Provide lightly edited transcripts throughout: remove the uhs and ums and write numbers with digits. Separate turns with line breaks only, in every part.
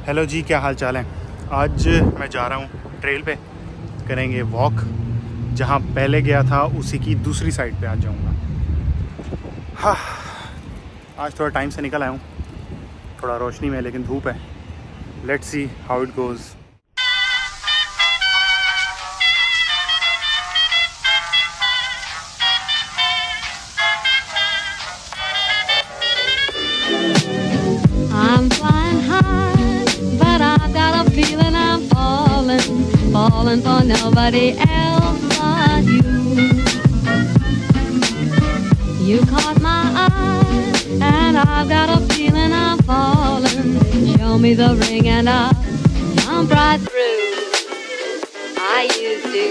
Hello जी, क्या हाल चाल है। आज मैं जा रहा हूँ ट्रेल पे, करेंगे वॉक। जहाँ पहले गया था उसी की दूसरी साइड पे आज जाऊँगा। हाँ, आज थोड़ा टाइम से निकल आया हूँ, थोड़ा रोशनी में, लेकिन धूप है। Let's see how it goes.
I'm flying high, but I've got a feeling I'm falling for nobody else but you. You caught my eye, and I've got a feeling I'm falling. Show me the ring and I'll jump right through. I used to.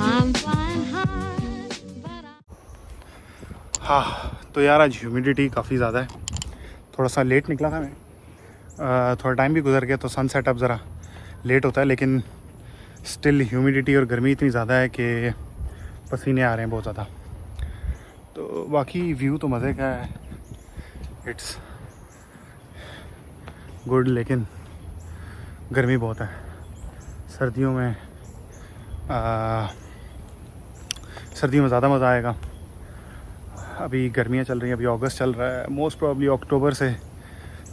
I'm flying high, but
हाँ तो यार, आज humidity काफ़ी ज़्यादा है। थोड़ा सा late निकला था मैं, थोड़ा टाइम भी गुजर गया, तो सनसेट अब ज़रा लेट होता है, लेकिन स्टिल ह्यूमिडिटी और गर्मी इतनी ज़्यादा है कि पसीने आ रहे हैं बहुत ज़्यादा। तो बाकी व्यू तो मज़े का है, इट्स गुड, लेकिन गर्मी बहुत है। सर्दियों में ज़्यादा मज़ा आएगा। अभी गर्मियाँ चल रही हैं, अभी अगस्त चल रहा है, मोस्ट प्रॉब्ली अक्टूबर से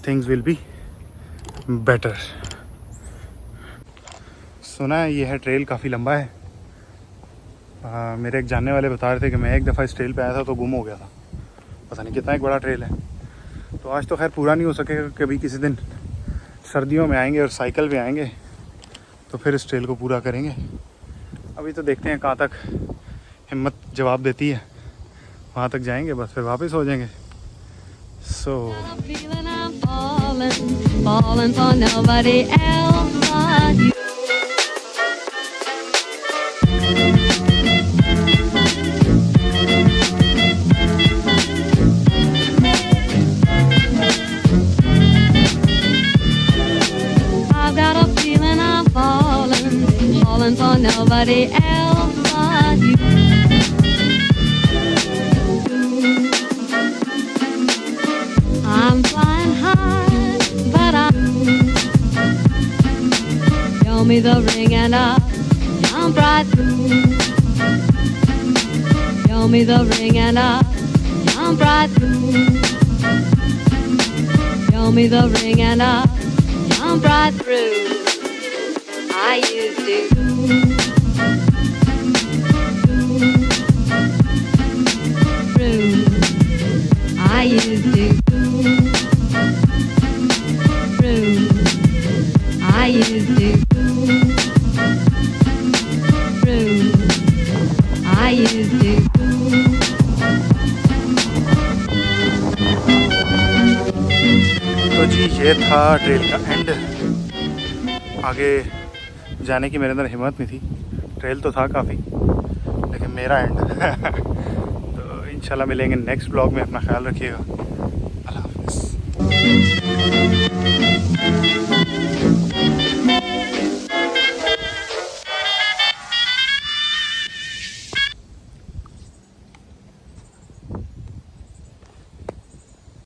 थिंग्स विल बी बेटर। सुना है ये है ट्रेल काफ़ी लंबा है। मेरे एक जानने वाले बता रहे थे कि मैं एक दफ़ा इस ट्रेल पे आया था तो गुम हो गया था। पता नहीं कितना एक बड़ा ट्रेल है। तो आज तो खैर पूरा नहीं हो सकेगा, कभी किसी दिन सर्दियों में आएंगे और साइकिल पे आएंगे तो फिर इस ट्रेल को पूरा करेंगे। अभी तो देखते हैं कहाँ तक हिम्मत जवाब देती है, वहाँ तक जाएंगे, बस फिर वापस हो जाएंगे। सो
got a feeling I'm falling for nobody else but you. I've got a feeling I'm falling for nobody else but you. I'm flying high, but show me the ring and I'll jump right through. Show me the ring and I'll jump right through. Show me the ring and I'll jump right through. I used to. Through. I used to. Through. I used to. Through. I used to.
तो जी, ये था trail का and. आगे जाने की मेरे अंदर हिम्मत नहीं थी। ट्रेल तो था काफ़ी, लेकिन मेरा एंड तो इंशाल्लाह मिलेंगे नेक्स्ट ब्लॉग में। अपना ख्याल रखिएगा। अल्लाह हाफ़िज़।